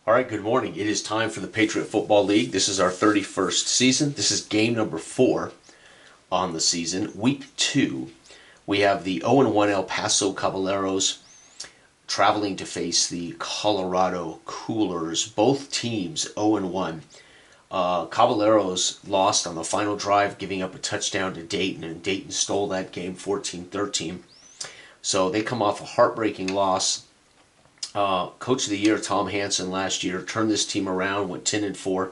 All right, good morning. It is time for the Patriot Football League. This is our 31st season. This is game number 4 on the season. Week 2, we have the 0-1 El Paso Caballeros traveling to face the Colorado Coolers. Both teams 0-1. Caballeros lost on the final drive, giving up a touchdown to Dayton, and Dayton stole that game 14-13. So they come off a heartbreaking loss. Coach of the Year Tom Hansen last year turned this team around, went 10-4,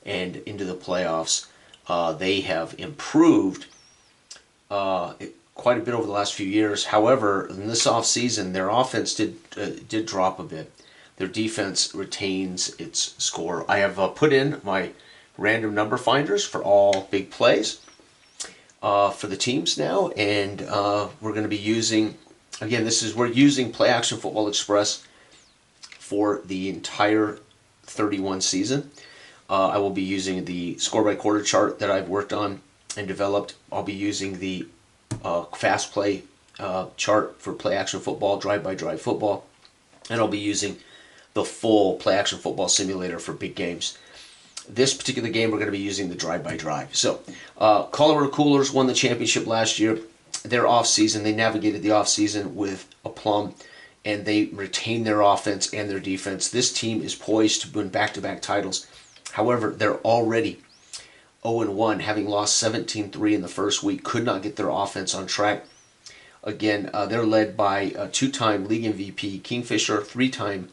and into the playoffs. They have improved quite a bit over the last few years. However, in this offseason, their offense did drop a bit. Their defense retains its score. I have put in my random number finders for all big plays for the teams now, and we're going to be using, again, we're using Play Action Football Express for the entire 31 season. I will be using the score by quarter chart that I've worked on and developed. I'll be using the fast play chart for Play Action Football, drive by drive football, and I'll be using the full Play Action Football simulator for big games. This particular game, we're going to be using the drive by drive. So, Colorado Coolers won the championship last year. Their off-season, they navigated the off-season with aplomb, and they retained their offense and their defense. This team is poised to win back-to-back titles. However, they're already 0-1, having lost 17-3 in the first week, could not get their offense on track. Again, they're led by a two-time league MVP, Kingfisher, three-time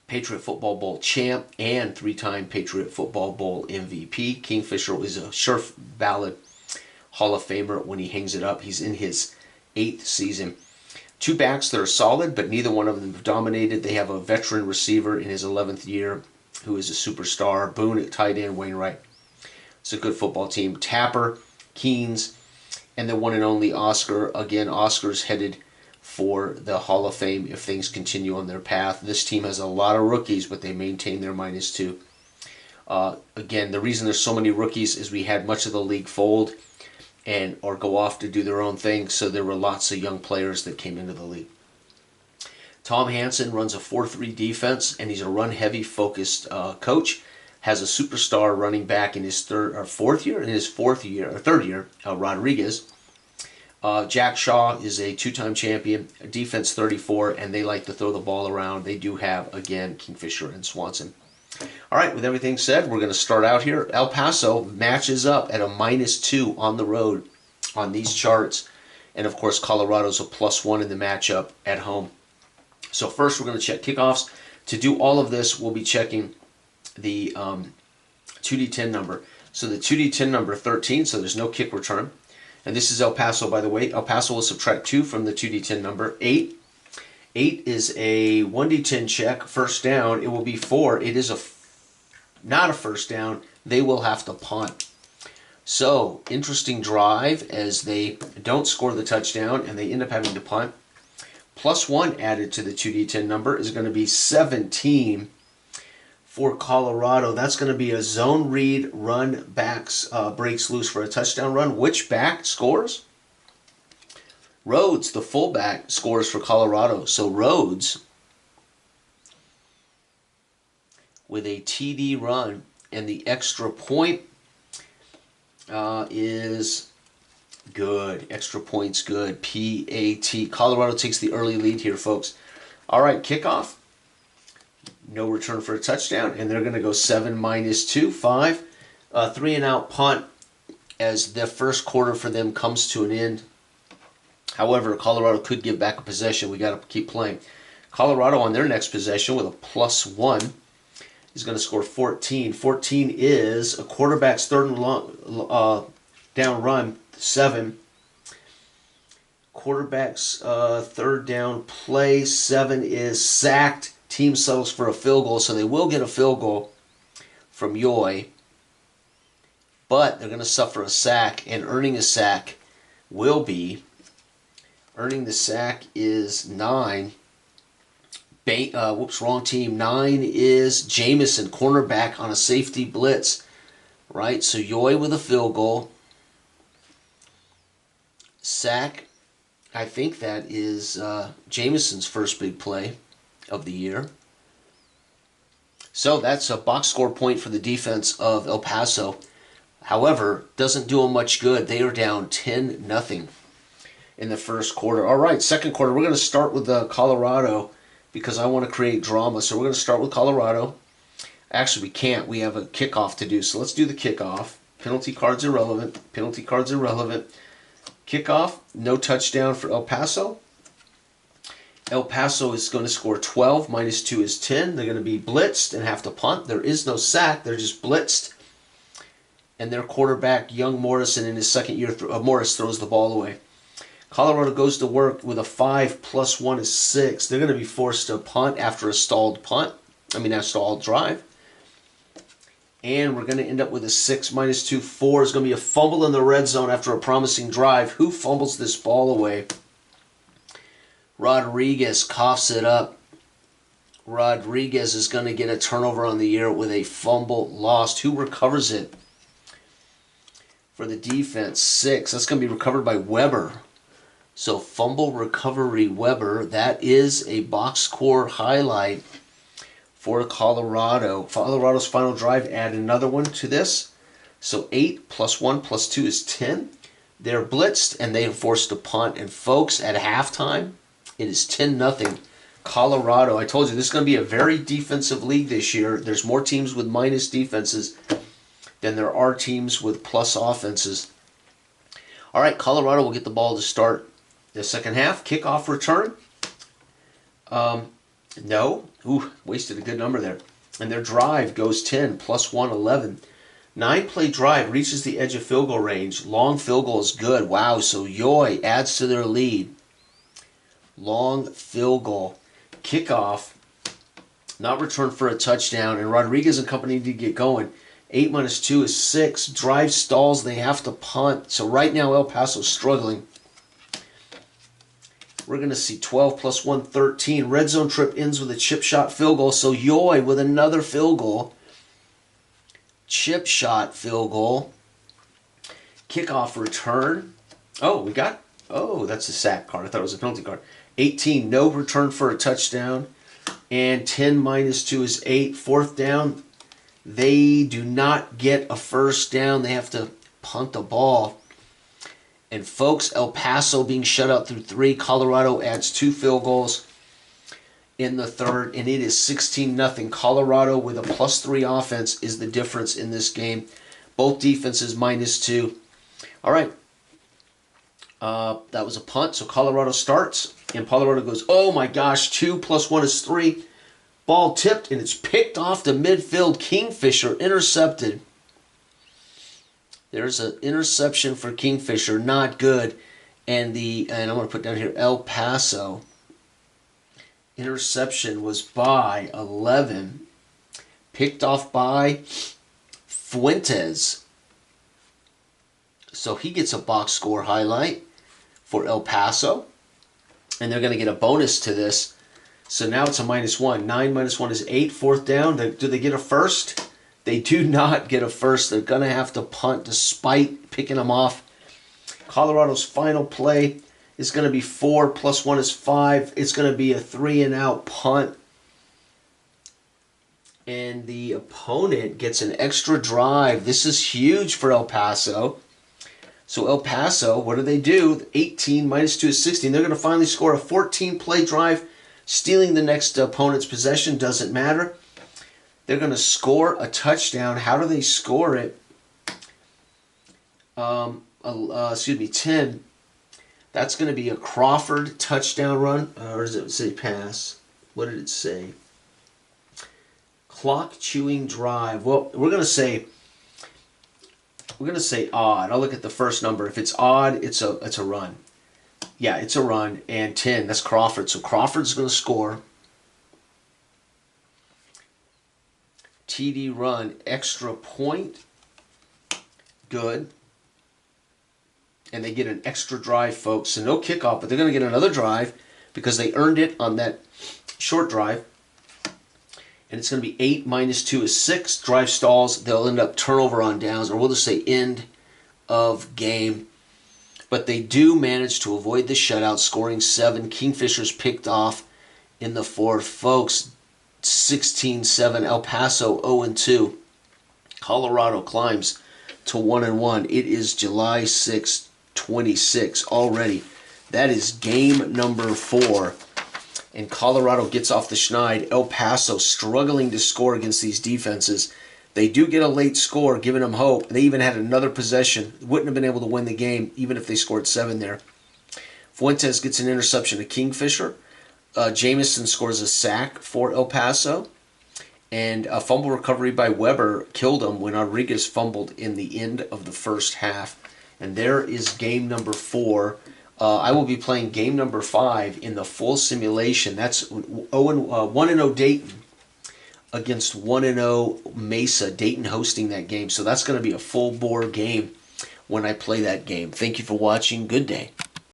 Patriot Football Bowl champ, and three-time Patriot Football Bowl MVP. Kingfisher is a sure valid Hall of Famer when he hangs it up. He's in his 8th season. Two backs that are solid, but neither one of them have dominated. They have a veteran receiver in his 11th year who is a superstar. Boone at tight end, Wainwright. It's a good football team. Tapper, Keynes, and the one and only Oscar. Again, Oscar's headed for the Hall of Fame if things continue on their path. This team has a lot of rookies, but they maintain their -2. Again, the reason there's so many rookies is we had much of the league fold or go off to do their own thing, so there were lots of young players that came into the league. Tom Hansen runs a 4-3 defense, and he's a run-heavy focused coach. Has a superstar running back in his third year, Rodriguez. Jack Shaw is a two-time champion, defense 34, and they like to throw the ball around. They do have, again, Kingfisher and Swanson. All right, with everything said, we're going to start out here. El Paso matches up at a -2 on the road on these charts. And, of course, Colorado's a +1 in the matchup at home. So first we're going to check kickoffs. To do all of this, we'll be checking the 2D10 number. So the 2D10 number 13, so there's no kick return. And this is El Paso, by the way. El Paso will subtract 2 from the 2D10 number. 8 is a 1D10 check, first down. It will be 4. It is not a first down. They will have to punt. So, interesting drive as they don't score the touchdown and they end up having to punt. +1 added to the 2D10 number is going to be 17 for Colorado. That's going to be a zone read, run backs, breaks loose for a touchdown run. Which back scores? Rhodes, the fullback, scores for Colorado. So Rhodes, with a TD run, and the extra point is good. Extra point's good. PAT. Colorado takes the early lead here, folks. All right, kickoff. No return for a touchdown, and they're going to go 7 -2, 5. 3-and-out punt as the first quarter for them comes to an end. However, Colorado could give back a possession. We got to keep playing. Colorado on their next possession with a +1 is going to score 14. 14 is a quarterback's third and down run, 7. Quarterback's third down play, 7 is sacked. Team settles for a field goal, so they will get a field goal from Yoy. But they're going to suffer a sack, and earning a sack will be... Earning the sack is 9. Wrong team. 9 is Jamison, cornerback on a safety blitz. Right, so Yoy with a field goal. Sack, I think that is Jamison's first big play of the year. So that's a box score point for the defense of El Paso. However, doesn't do them much good. They are down 10-0 in the first quarter. All right, second quarter, we're going to start with Colorado because I want to create drama. So we're going to start with Colorado. Actually, we can't. We have a kickoff to do. So let's do the kickoff. Penalty cards irrelevant. Penalty cards irrelevant. Kickoff, no touchdown for El Paso. El Paso is going to score 12. -2 is 10. They're going to be blitzed and have to punt. There is no sack. They're just blitzed. And their quarterback, young Morrison, in his second year, Morris throws the ball away. Colorado goes to work with a 5 + 1 is 6. They're going to be forced to punt after a stalled drive. And we're going to end up with a 6 -2, 4. It's going to be a fumble in the red zone after a promising drive. Who fumbles this ball away? Rodriguez coughs it up. Rodriguez is going to get a turnover on the year with a fumble lost. Who recovers it? For the defense, 6. That's going to be recovered by Weber. So fumble recovery Weber. That is a box score highlight for Colorado. Colorado's final drive, add another one to this. So 8 + 1 + 2 is 10. They're blitzed and they are forced to punt. And folks, at halftime, it is 10-0 Colorado. I told you this is going to be a very defensive league this year. There's more teams with minus defenses than there are teams with plus offenses. All right, Colorado will get the ball to start the second half. Kickoff return. No. Ooh, wasted a good number there. And their drive goes 10 + 1, 11. 9-play drive reaches the edge of field goal range. Long field goal is good. Wow, so Yoy adds to their lead. Long field goal. Kickoff. Not returned for a touchdown. And Rodriguez and company need to get going. 8 - 2 is 6. Drive stalls. They have to punt. So right now El Paso's struggling. We're going to see 12 + 1, 13. Red zone trip ends with a chip shot field goal. So Yoy with another field goal. Chip shot field goal. Kickoff return. That's a sack card. I thought it was a penalty card. 18, no return for a touchdown. And 10 - 2 is 8. Fourth down. They do not get a first down. They have to punt the ball. And folks, El Paso being shut out through 3. Colorado adds 2 field goals in the third, and it is 16-0. Colorado with a +3 offense is the difference in this game. Both defenses -2. All right. That was a punt, so Colorado starts, and Colorado goes, oh my gosh, 2 + 1 is 3. Ball tipped, and it's picked off the midfield. Kingfisher intercepted. There's an interception for Kingfisher, not good. And I'm going to put down here El Paso. Interception was by 11. Picked off by Fuentes. So he gets a box score highlight for El Paso. And they're going to get a bonus to this. So now it's a -1. 9 - 1 is 8. Fourth down. Do they get a first? They do not get a first. They're going to have to punt despite picking them off. Colorado's final play is going to be 4 + 1 is 5. It's going to be a 3-and-out punt. And the opponent gets an extra drive. This is huge for El Paso. So El Paso, what do? 18 - 2 is 16. They're going to finally score a 14-play drive. Stealing the next opponent's possession doesn't matter. They're going to score a touchdown. How do they score it? 10. That's going to be a Crawford touchdown run. Or does it say pass? What did it say? Clock chewing drive. Well, we're going to say odd. I'll look at the first number. If it's odd, it's a run. Yeah, it's a run. And 10, that's Crawford. So Crawford's going to score. TD run, extra point. Good. And they get an extra drive, folks. So no kickoff, but they're going to get another drive because they earned it on that short drive. And it's going to be 8 - 2 is 6. Drive stalls. They'll end up turnover on downs, or we'll just say end of game. But they do manage to avoid the shutout, scoring 7. Kingfisher's picked off in the fourth. Folks, 16-7. El Paso 0-2. Colorado climbs to 1-1. It is July 6, 26 already. That is game number 4. And Colorado gets off the schneid. El Paso struggling to score against these defenses. They do get a late score, giving them hope. They even had another possession. Wouldn't have been able to win the game, even if they scored 7 there. Fuentes gets an interception to Kingfisher. Jamison scores a sack for El Paso. And a fumble recovery by Weber killed him when Rodriguez fumbled in the end of the first half. And there is game number 4. I will be playing game number 5 in the full simulation. That's 1-0 Dayton against 1-0 Mesa. Dayton hosting that game. So that's going to be a full bore game when I play that game. Thank you for watching. Good day.